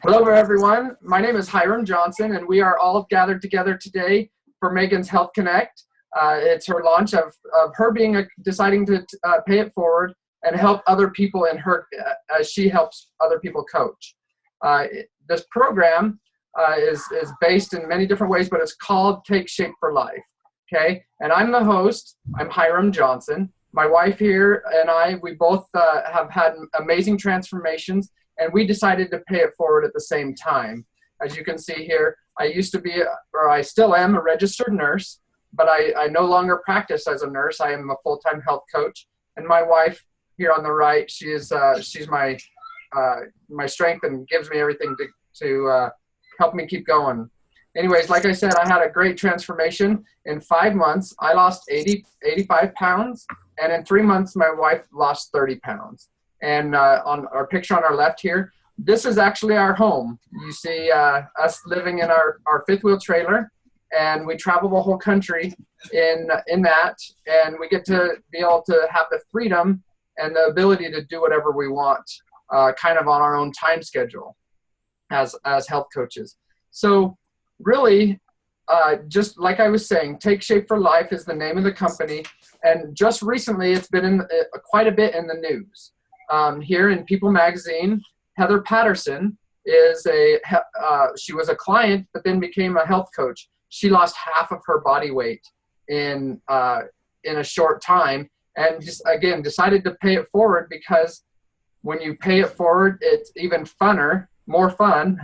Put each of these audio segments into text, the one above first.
Hello, everyone. My name is Hiram Johnson, and we are all gathered together today for Megan's Health Connect. It's her launch of her deciding to pay it forward and help other people in her as she helps other people coach. This program is based in many different ways, but it's called Take Shape for Life. Okay, and I'm the host. I'm Hiram Johnson. My wife here and I, we both have had amazing transformations, and we decided to pay it forward at the same time. As you can see here, I used to be, or I still am, a registered nurse, but I no longer practice as a nurse. I am a full-time health coach, and my wife here on the right, she's my strength and gives me everything to help me keep going. Anyways, like I said, I had a great transformation. In 5 months, I lost 85 pounds, and in 3 months, my wife lost 30 pounds. And on our picture on our left here, this is actually our home. You see us living in our fifth wheel trailer, and we travel the whole country in that, and we get to be able to have the freedom and the ability to do whatever we want, kind of on our own time schedule as health coaches. So really, just like I was saying, Take Shape for Life is the name of the company, and just recently it's been in quite a bit in the news. Here in People Magazine, Heather Patterson is she was a client, but then became a health coach. She lost half of her body weight in a short time, and just again decided to pay it forward, because when you pay it forward, it's even more fun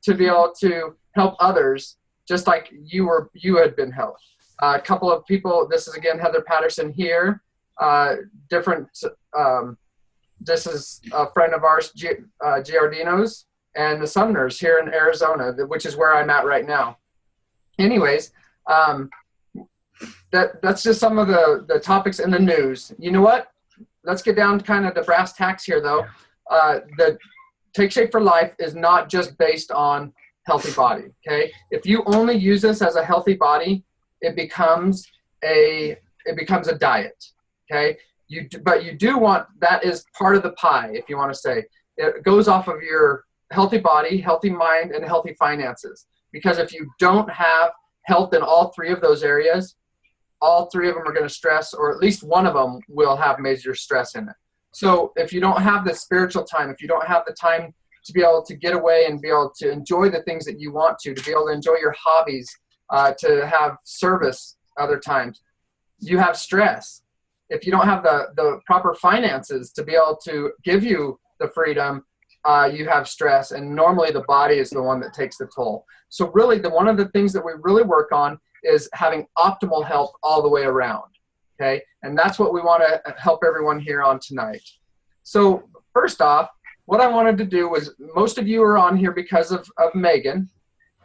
to be able to help others, just like you had been helped. A couple of people. This is again Heather Patterson here. This is a friend of ours, Giardino's, and the Sumners here in Arizona, which is where I'm at right now. Anyways, that's just some of the topics in the news. You know what? Let's get down to kind of the brass tacks here, though. The Take Shape for Life is not just based on healthy body, okay? If you only use this as a healthy body, it becomes a diet, okay? But you do want, that is part of the pie, if you want to say. It goes off of your healthy body, healthy mind, and healthy finances. Because if you don't have health in all three of those areas, all three of them are going to stress, or at least one of them will have major stress in it. So if you don't have the spiritual time, if you don't have the time to be able to get away and be able to enjoy the things that you want to be able to enjoy your hobbies, to have service other times, you have stress. If you don't have the proper finances to be able to give you the freedom, you have stress, and normally the body is the one that takes the toll. So really, one of the things that we really work on is having optimal health all the way around, okay? And that's what we want to help everyone here on tonight. So first off, what I wanted to do was, most of you are on here because of Megan,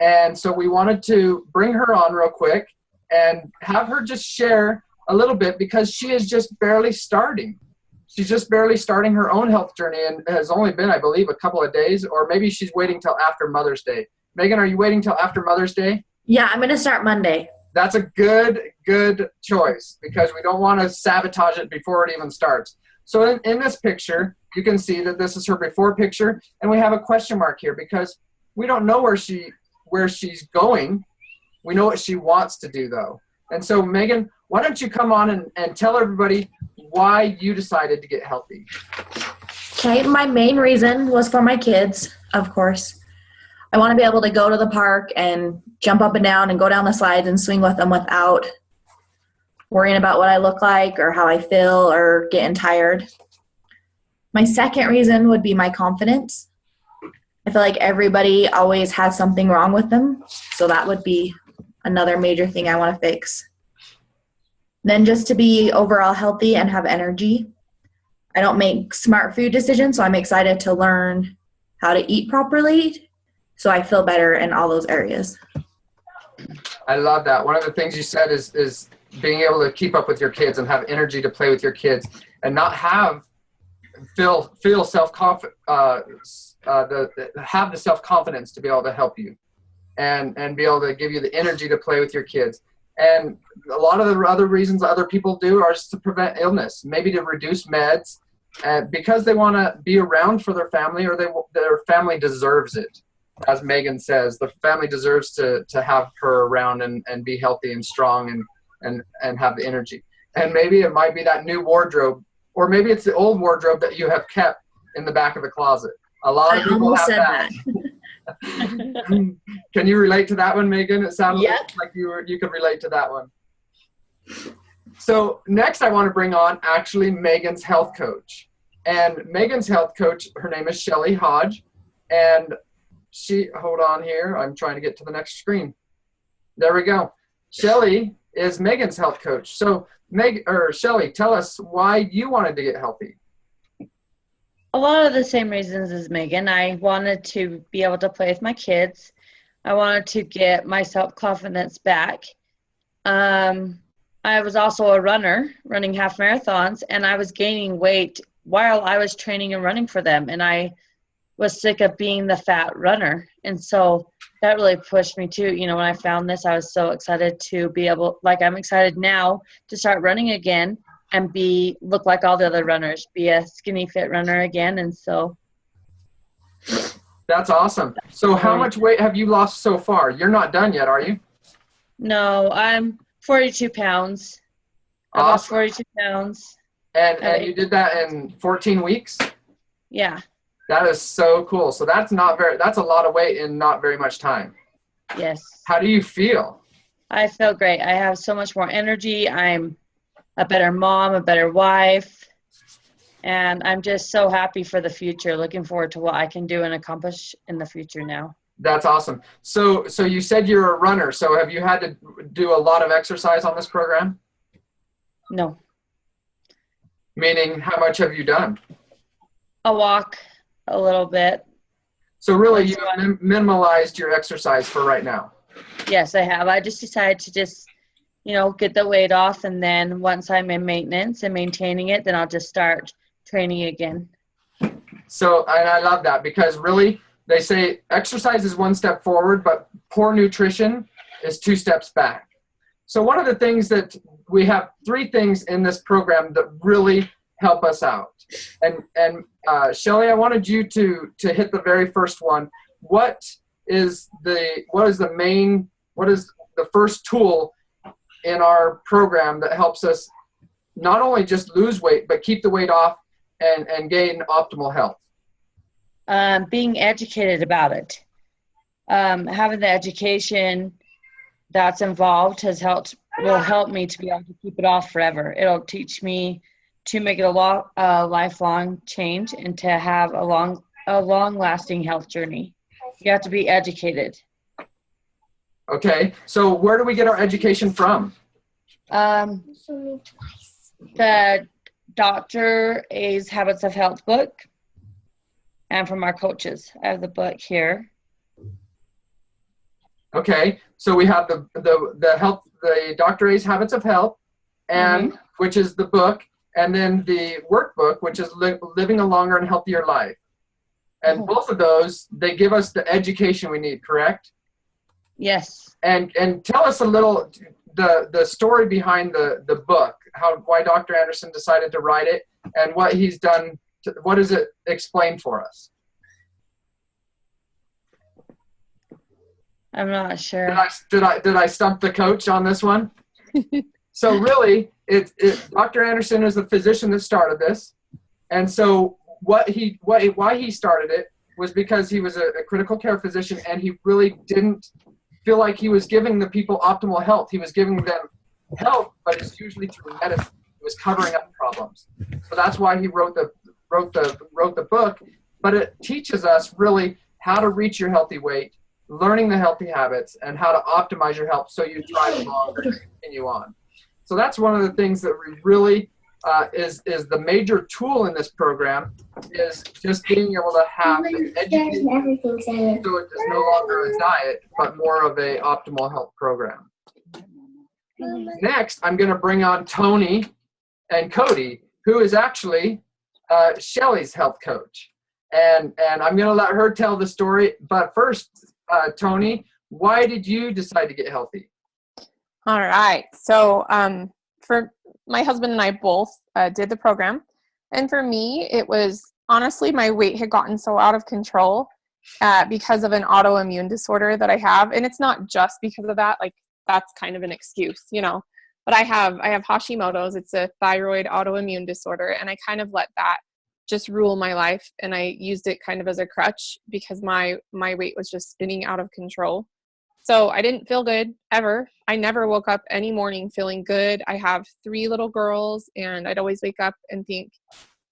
and so we wanted to bring her on real quick and have her just share a little bit, because she is just barely starting. She's just barely starting her own health journey, and has only been, I believe, a couple of days, or maybe she's waiting till after Mother's Day. Megan, are you waiting till after Mother's Day? Yeah, I'm going to start Monday. That's a good choice, because we don't want to sabotage it before it even starts. So in this picture, you can see that this is her before picture, and we have a question mark here because we don't know where she's going. We know what she wants to do, though. And so, Megan, why don't you come on and tell everybody why you decided to get healthy? Okay, my main reason was for my kids, of course. I want to be able to go to the park and jump up and down and go down the slides and swing with them without worrying about what I look like or how I feel or getting tired. My second reason would be my confidence. I feel like everybody always has something wrong with them, so that would be another major thing I want to fix. Then just to be overall healthy and have energy. I don't make smart food decisions, so I'm excited to learn how to eat properly so I feel better in all those areas. I love that. One of the things you said is being able to keep up with your kids and have energy to play with your kids, and not feel self-confident, have the self-confidence to be able to help you and be able to give you the energy to play with your kids. And a lot of the other reasons other people do are just to prevent illness, maybe to reduce meds, because they want to be around for their family, or their family deserves it. as Megan says, the family deserves to have her around and be healthy and strong and have the energy. And maybe it might be that new wardrobe, or maybe it's the old wardrobe that you have kept in the back of the closet. A lot of people have that. Can you relate to that one, Megan? It sounded like you could relate to that one. So next I want to bring on actually Megan's health coach. And Megan's health coach, her name is Shelly Hodge. And hold on here, I'm trying to get to the next screen. There we go. Shelly is Megan's health coach. So Shelly, tell us why you wanted to get healthy. A lot of the same reasons as Megan. I wanted to be able to play with my kids. I wanted to get my self-confidence back. I was also a runner, running half marathons, and I was gaining weight while I was training and running for them. And I was sick of being the fat runner. And so that really pushed me too. You know, when I found this, I was so excited to be able, like I'm excited now to start running again and look like all the other runners, be a skinny fit runner again. And so. That's awesome. So how much weight have you lost so far? You're not done yet, are you? No, I'm 42 pounds. I lost 42 pounds. And you did that in 14 weeks? Yeah. That is so cool. So that's a lot of weight in not very much time. Yes. How do you feel? I feel great. I have so much more energy. I'm a better mom, a better wife, and I'm just so happy for the future. Looking forward to what I can do and accomplish in the future now. That's awesome. So you said you're a runner. So have you had to do a lot of exercise on this program? No. Meaning, how much have you done? A walk, a little bit. So really, you minimalized your exercise for right now. Yes, I have. I just decided to get the weight off, and then once I'm in maintenance and maintaining it, then I'll just start training again. So, and I love that, because really, they say exercise is one step forward, but poor nutrition is 2 steps back. So one of the things that we have 3 things in this program that really help us out. And Shelly, I wanted you to hit the very first one. What is the first tool in our program that helps us not only just lose weight, but keep the weight off and gain optimal health? Being educated about it. Having the education that's involved will help me to be able to keep it off forever. It'll teach me to make it a lifelong change and to have a long-lasting health journey. You have to be educated. Okay, so where do we get our education from? The Dr. A's Habits of Health book, and from our coaches. I have the book here. Okay, so we have the Dr. A's Habits of Health, and which is the book, and then the workbook, which is Living a Longer and Healthier Life. And both of those, they give us the education we need, correct? Yes. And tell us a little the story behind the book, why Dr. Anderson decided to write it, and what he's done. What does it explain for us? I'm not sure. Did I stump the coach on this one? So really, Dr. Anderson is the physician that started this, and so why he started it was because he was a critical care physician, and he really didn't feel like he was giving the people optimal health. He was giving them health, but it's usually through medicine. He was covering up problems. So that's why he wrote the book. But it teaches us really how to reach your healthy weight, learning the healthy habits, and how to optimize your health so you thrive longer and continue on. So that's one of the things that we really is the major tool in this program, is just being able to have the education, so it is no longer a diet, but more of a optimal health program. Next, I'm going to bring on Tony and Cody, who is actually Shelly's health coach. And I'm going to let her tell the story. But first, Tony, why did you decide to get healthy? All right. So for my husband and I both did the program. And for me, it was honestly, my weight had gotten so out of control because of an autoimmune disorder that I have. And it's not just because of that, like that's kind of an excuse, you know, but I have Hashimoto's. It's a thyroid autoimmune disorder. And I kind of let that just rule my life. And I used it kind of as a crutch because my weight was just spinning out of control. So I didn't feel good ever. I never woke up any morning feeling good. I have 3 little girls and I'd always wake up and think,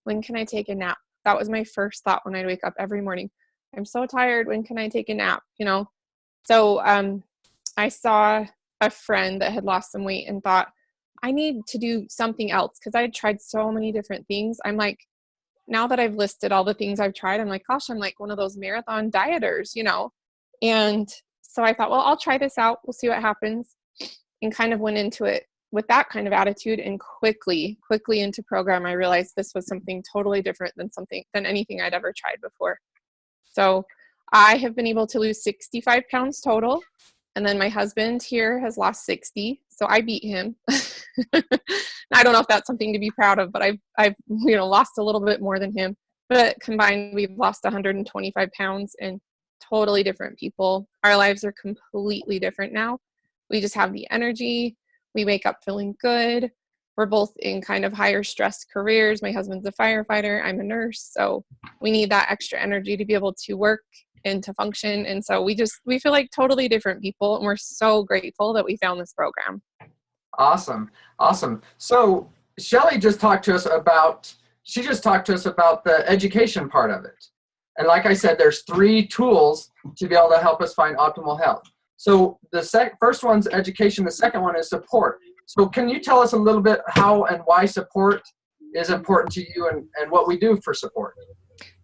when can I take a nap? That was my first thought when I'd wake up every morning. I'm so tired. When can I take a nap? You know? So I saw a friend that had lost some weight and thought, I need to do something else because I had tried so many different things. I'm like, now that I've listed all the things I've tried, I'm like, gosh, I'm like one of those marathon dieters, you know? And so I thought, well, I'll try this out. We'll see what happens. And kind of went into it with that kind of attitude, and quickly into program, I realized this was something totally different than anything I'd ever tried before. So I have been able to lose 65 pounds total. And then my husband here has lost 60. So I beat him. I don't know if that's something to be proud of, but I've lost a little bit more than him. But combined, we've lost 125 pounds, and totally different people. Our lives are completely different now. We just have the energy. We wake up feeling good. We're both in kind of higher stress careers. My husband's a firefighter. I'm a nurse. So we need that extra energy to be able to work and to function. And so we feel like totally different people. And we're so grateful that we found this program. Awesome. So Shelly just talked to us about the education part of it. And like I said, there's 3 tools to be able to help us find optimal health. So the first one's education. The second one is support. So can you tell us a little bit how and why support is important to you and what we do for support?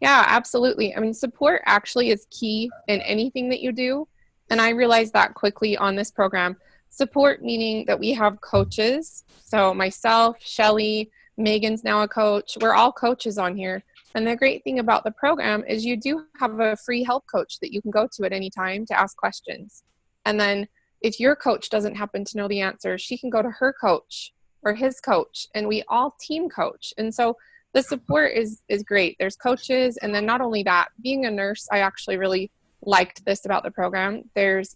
Yeah, absolutely. I mean, support actually is key in anything that you do. And I realized that quickly on this program. Support meaning that we have coaches. So myself, Shelly, Megan's now a coach. We're all coaches on here. And the great thing about the program is you do have a free health coach that you can go to at any time to ask questions. And then if your coach doesn't happen to know the answer, she can go to her coach or his coach, and we all team coach. And so the support is great. There's coaches. And then not only that, being a nurse, I actually really liked this about the program. There's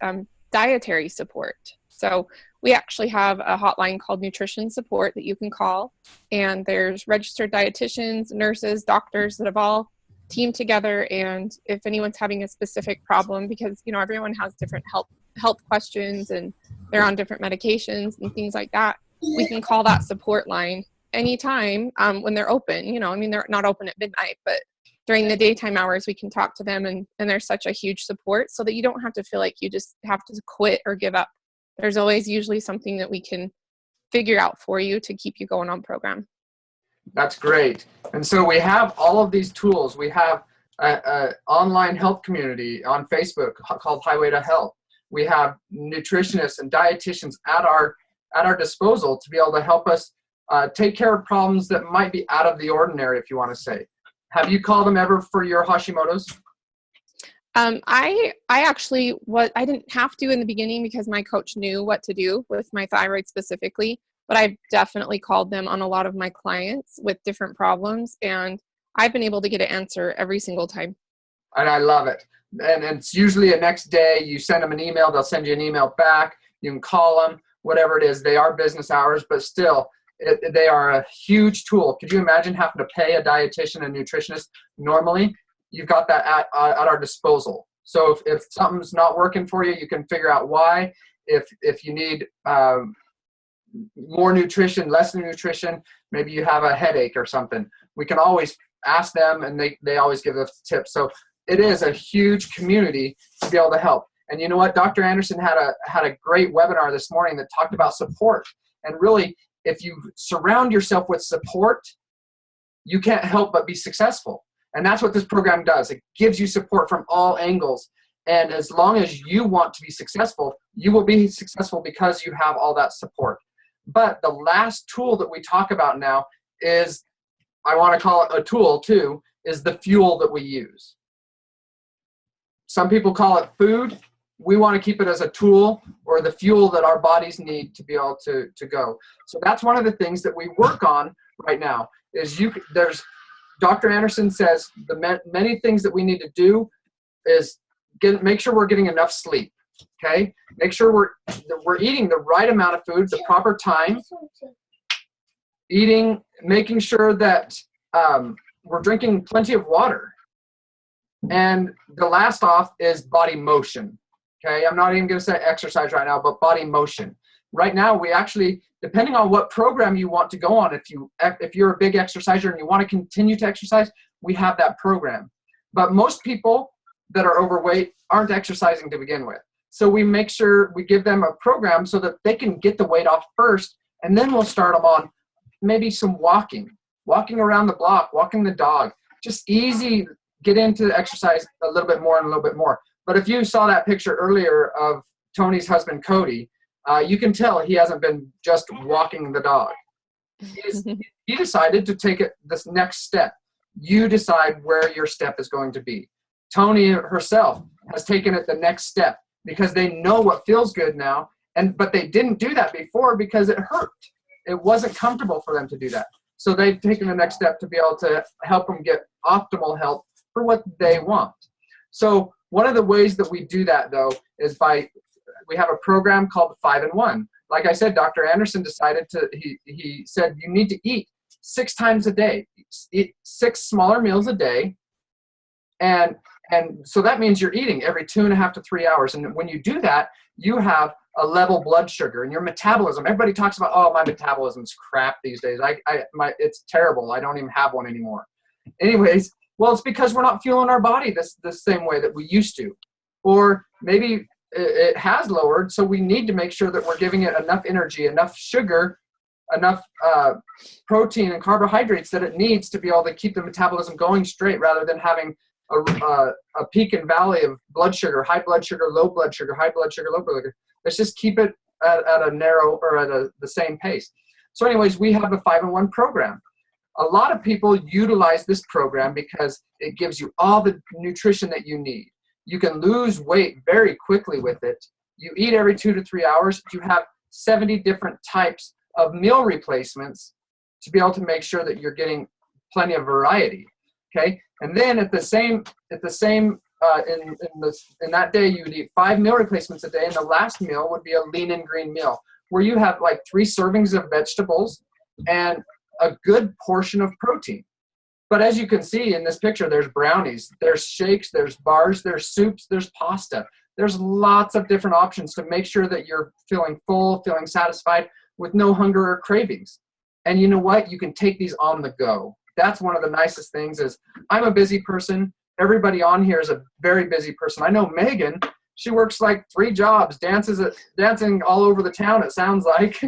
dietary support. So we actually have a hotline called Nutrition Support that you can call. And there's registered dietitians, nurses, doctors that have all teamed together. And if anyone's having a specific problem, because, you know, everyone has different health questions and they're on different medications and things like that, we can call that support line anytime when they're open. You know, I mean, they're not open at midnight, but during the daytime hours, we can talk to them, and there's such a huge support so that you don't have to feel like you just have to quit or give up. There's always usually something that we can figure out for you to keep you going on program. That's great. And so we have all of these tools. We have an online health community on Facebook called Highway to Health. We have nutritionists and dietitians at our disposal to be able to help us take care of problems that might be out of the ordinary, if you want to say. Have you called them ever for your Hashimoto's? I didn't have to in the beginning because my coach knew what to do with my thyroid specifically, but I've definitely called them on a lot of my clients with different problems, and I've been able to get an answer every single time. And I love it. And it's usually the next day. You send them an email, they'll send you an email back. You can call them, whatever it is. They are business hours, but still, they are a huge tool. Could you imagine having to pay a dietitian and nutritionist normally? You've got that at our disposal. So if something's not working for you, you can figure out why. If you need more nutrition, less nutrition, maybe you have a headache or something, we can always ask them, and they always give us tips. So it is a huge community to be able to help. And you know what? Dr. Anderson had a great webinar this morning that talked about support. And really, if you surround yourself with support, you can't help but be successful. And that's what this program does. It gives you support from all angles. And as long as you want to be successful, you will be successful because you have all that support. But the last tool that we talk about now is, I want to call it a tool too, is the fuel that we use. Some people call it food. We want to keep it as a tool or the fuel that our bodies need to be able to go. So that's one of the things that we work on right now is Dr. Anderson says the many things that we need to do. make sure we're getting enough sleep. Okay, make sure we're eating the right amount of food, the proper time. Making sure that we're drinking plenty of water. And the last off is body motion. Okay, I'm not even going to say exercise right now, but body motion. Right now, we actually, depending on what program you want to go on, if you're a big exerciser and you want to continue to exercise, we have that program. But most people that are overweight aren't exercising to begin with. So we make sure we give them a program so that they can get the weight off first, and then we'll start them on maybe some walking around the block, walking the dog, just easy, get into exercise a little bit more and a little bit more. But if you saw that picture earlier of Tony's husband, Cody, you can tell he hasn't been just walking the dog. He decided to take it this next step. You decide where your step is going to be. Tony herself has taken it the next step because they know what feels good now, but they didn't do that before because it hurt. It wasn't comfortable for them to do that. So they've taken the next step to be able to help them get optimal health for what they want. So one of the ways that we do that, though, is we have a program called 5 in 1. Like I said, Dr. Anderson he said you need to eat 6 times a day, eat 6 smaller meals a day. And so that means you're eating every 2.5 to 3 hours. And when you do that, you have a level blood sugar and your metabolism. Everybody talks about, oh, my metabolism's crap these days. It's terrible. I don't even have one anymore. Anyways, well, it's because we're not fueling our body the same way that we used to. Or maybe it has lowered, so we need to make sure that we're giving it enough energy, enough sugar, enough protein and carbohydrates that it needs to be able to keep the metabolism going straight rather than having a peak and valley of blood sugar, high blood sugar, low blood sugar, high blood sugar, low blood sugar. Let's just keep it at a narrow or at the same pace. So anyways, we have a 5 in 1 program. A lot of people utilize this program because it gives you all the nutrition that you need. You can lose weight very quickly with it. You eat every 2 to 3 hours. You have 70 different types of meal replacements to be able to make sure that you're getting plenty of variety. Okay, and then in that day you would eat 5 meal replacements a day, and the last meal would be a lean and green meal where you have like 3 servings of vegetables and a good portion of protein. But as you can see in this picture, there's brownies, there's shakes, there's bars, there's soups, there's pasta. There's lots of different options to make sure that you're feeling full, feeling satisfied with no hunger or cravings. And you know what? You can take these on the go. That's one of the nicest things is I'm a busy person. Everybody on here is a very busy person. I know Megan, she works like 3 jobs, dancing all over the town, it sounds like,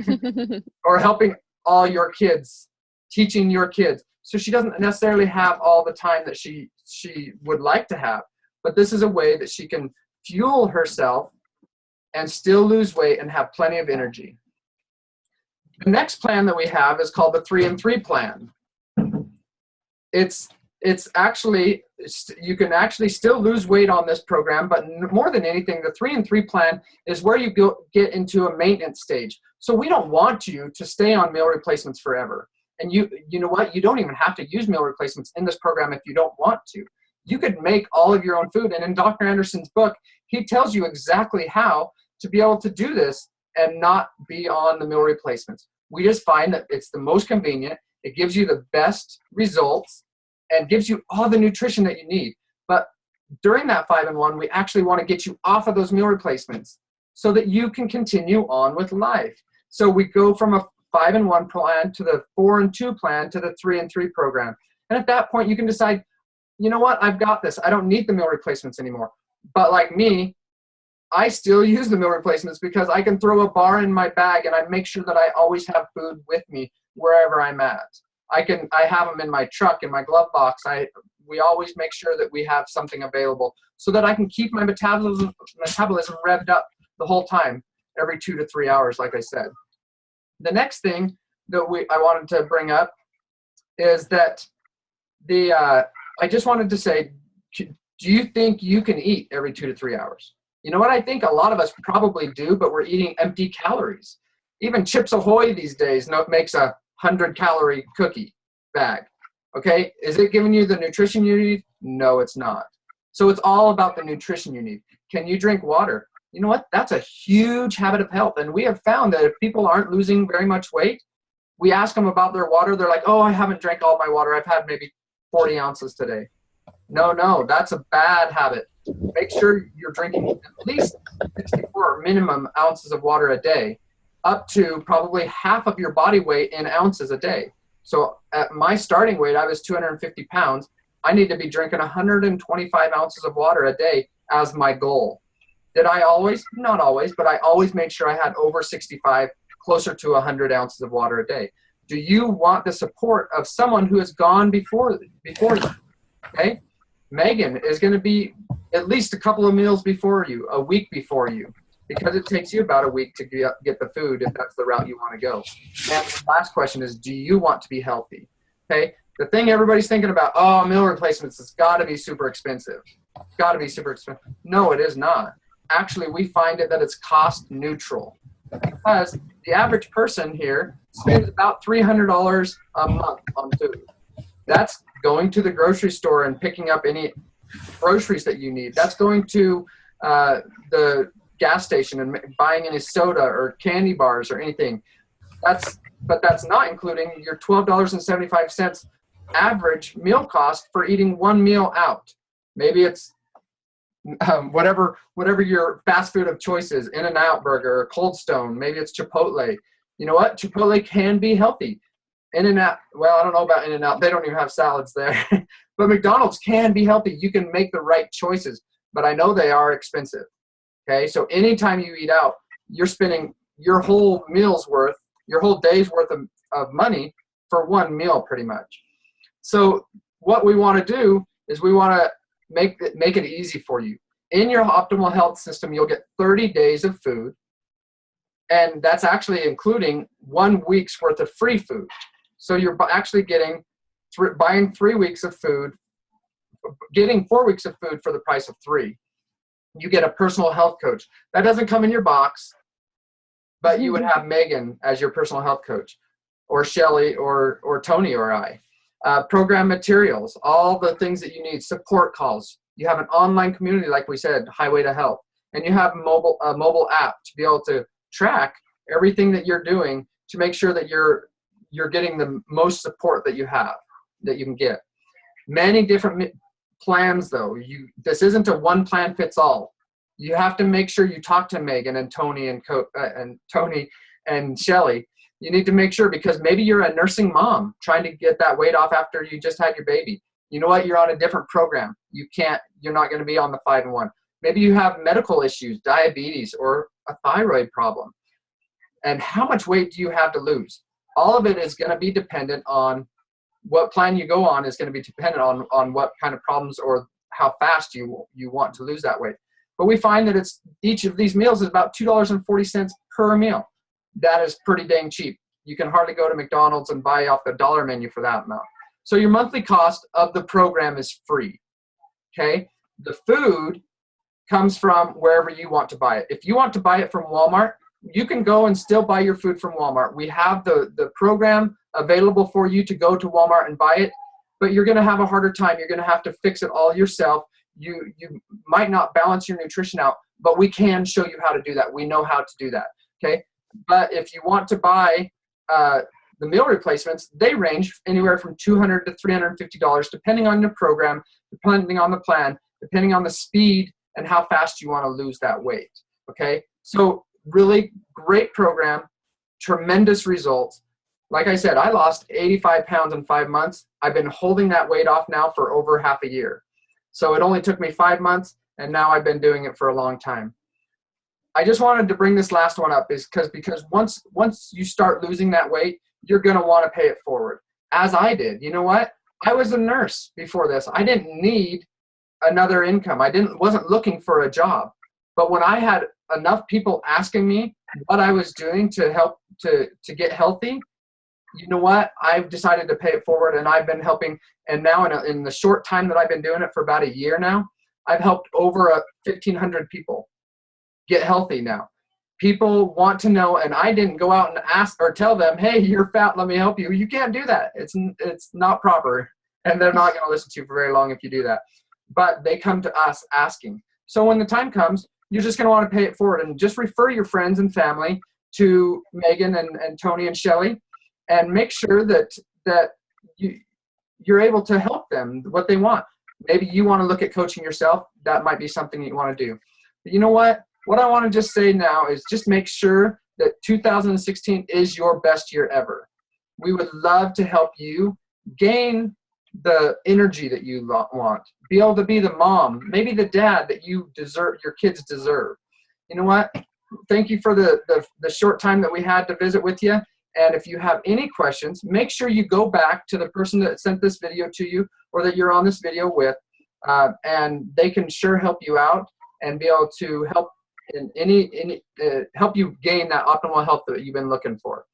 or helping all your kids, teaching your kids. So she doesn't necessarily have all the time that she would like to have. But this is a way that she can fuel herself and still lose weight and have plenty of energy. The next plan that we have is called the 3 in 3 plan. It's actually, you can actually still lose weight on this program, but more than anything, the 3 in 3 plan is where you get into a maintenance stage. So we don't want you to stay on meal replacements forever. And you know what? You don't even have to use meal replacements in this program if you don't want to. You could make all of your own food. And in Dr. Anderson's book, he tells you exactly how to be able to do this and not be on the meal replacements. We just find that it's the most convenient. It gives you the best results and gives you all the nutrition that you need. But during that 5 in 1, we actually want to get you off of those meal replacements so that you can continue on with life. So we go from a 5 in 1 plan to the 4 in 2 plan to the 3 in 3 program. And at that point, you can decide, you know what, I've got this. I don't need the meal replacements anymore. But like me, I still use the meal replacements because I can throw a bar in my bag and I make sure that I always have food with me wherever I'm at. I have them in my truck, in my glove box. We always make sure that we have something available so that I can keep my metabolism revved up the whole time, every 2 to 3 hours, like I said. The next thing that I wanted to bring up is that I just wanted to say, do you think you can eat every 2 to 3 hours? You know what? I think a lot of us probably do, but we're eating empty calories. Even Chips Ahoy these days makes a 100-calorie cookie bag. Okay, is it giving you the nutrition you need? No, it's not. So it's all about the nutrition you need. Can you drink water? You know what? That's a huge habit of health. And we have found that if people aren't losing very much weight, we ask them about their water. They're like, oh, I haven't drank all my water. I've had maybe 40 ounces today. No, that's a bad habit. Make sure you're drinking at least 64 minimum ounces of water a day, up to probably half of your body weight in ounces a day. So at my starting weight, I was 250 pounds. I need to be drinking 125 ounces of water a day as my goal. Did I always? Not always, but I always made sure I had over 65, closer to 100 ounces of water a day. Do you want the support of someone who has gone before you? Okay? Megan is going to be at least a couple of meals before you, a week before you, because it takes you about a week to get the food if that's the route you want to go. And the last question is, do you want to be healthy? Okay? The thing everybody's thinking about, oh, meal replacements, it's got to be super expensive. It's got to be super expensive. No, it is not. Actually, we find it that it's cost neutral, because the average person here spends about $300 a month on food. That's going to the grocery store and picking up any groceries that you need. That's going to the gas station and buying any soda or candy bars or anything. But that's not including your $12.75 average meal cost for eating one meal out. Maybe it's whatever your fast food of choice is, In-N-Out Burger or Cold Stone. Maybe it's Chipotle. You know what? Chipotle can be healthy. In-N-Out, well, I don't know about In-N-Out. They don't even have salads there. But McDonald's can be healthy. You can make the right choices, but I know they are expensive. Okay, so anytime you eat out, you're spending your whole meal's worth, your whole day's worth of money for one meal pretty much. So what we want to do is we want to make it easy for you. In your optimal health system, you'll get 30 days of food, and that's actually including 1 week's worth of free food. So you're actually buying 3 weeks of food, getting 4 weeks of food for the price of 3. You get a personal health coach. That doesn't come in your box, but you would have Megan as your personal health coach, or Shelly, or Tony, or I. Program materials, all the things that you need, support calls. You have an online community, like we said, Highway to Health, and you have a mobile app to be able to track everything that you're doing to make sure that you're getting the most support that you can get. Many different plans, though. This isn't a one plan fits all. You have to make sure you talk to Megan and Tony and Shelly. You need to make sure, because maybe you're a nursing mom trying to get that weight off after you just had your baby. You know what? You're on a different program. You're not going to be on the 5-in-1. Maybe you have medical issues, diabetes, or a thyroid problem. And how much weight do you have to lose? All of it is going to be dependent on what plan you go on, is going to be dependent on what kind of problems or how fast you want to lose that weight. But we find that each of these meals is about $2.40 per meal. That is pretty dang cheap. You can hardly go to McDonald's and buy off the dollar menu for that amount. So your monthly cost of the program is free. Okay? The food comes from wherever you want to buy it. If you want to buy it from Walmart, you can go and still buy your food from Walmart. We have the program available for you to go to Walmart and buy it, but you're going to have a harder time. You're going to have to fix it all yourself. You might not balance your nutrition out, but we can show you how to do that. We know how to do that. Okay? But if you want to buy the meal replacements, they range anywhere from $200 to $350, depending on your program, depending on the plan, depending on the speed and how fast you want to lose that weight. Okay? So really great program, tremendous results. Like I said, I lost 85 pounds in 5 months. I've been holding that weight off now for over half a year. So it only took me 5 months, and now I've been doing it for a long time. I just wanted to bring this last one up because once you start losing that weight, you're going to want to pay it forward, as I did. You know what? I was a nurse before this. I didn't need another income. Wasn't looking for a job. But when I had enough people asking me what I was doing to help to get healthy, you know what? I've decided to pay it forward, and I've been helping. And now in the short time that I've been doing it, for about a year now, I've helped over 1,500 people get healthy now. People want to know, and I didn't go out and ask or tell them, hey, you're fat, let me help you. You can't do that. It's not proper, and they're not going to listen to you for very long if you do that. but they come to us asking. So when the time comes, you're just going to want to pay it forward, and just refer your friends and family to Megan and Tony and Shelly, and make sure that you're able to help them what they want. Maybe you want to look at coaching yourself. That might be something you want to do. But you know what? What I want to just say now is just make sure that 2016 is your best year ever. We would love to help you gain the energy that you want, be able to be the mom, maybe the dad that you deserve, your kids deserve. You know what? Thank you for the short time that we had to visit with you. And if you have any questions, make sure you go back to the person that sent this video to you or that you're on this video with, and they can sure help you out and be able to help in help you gain that optimal health that you've been looking for.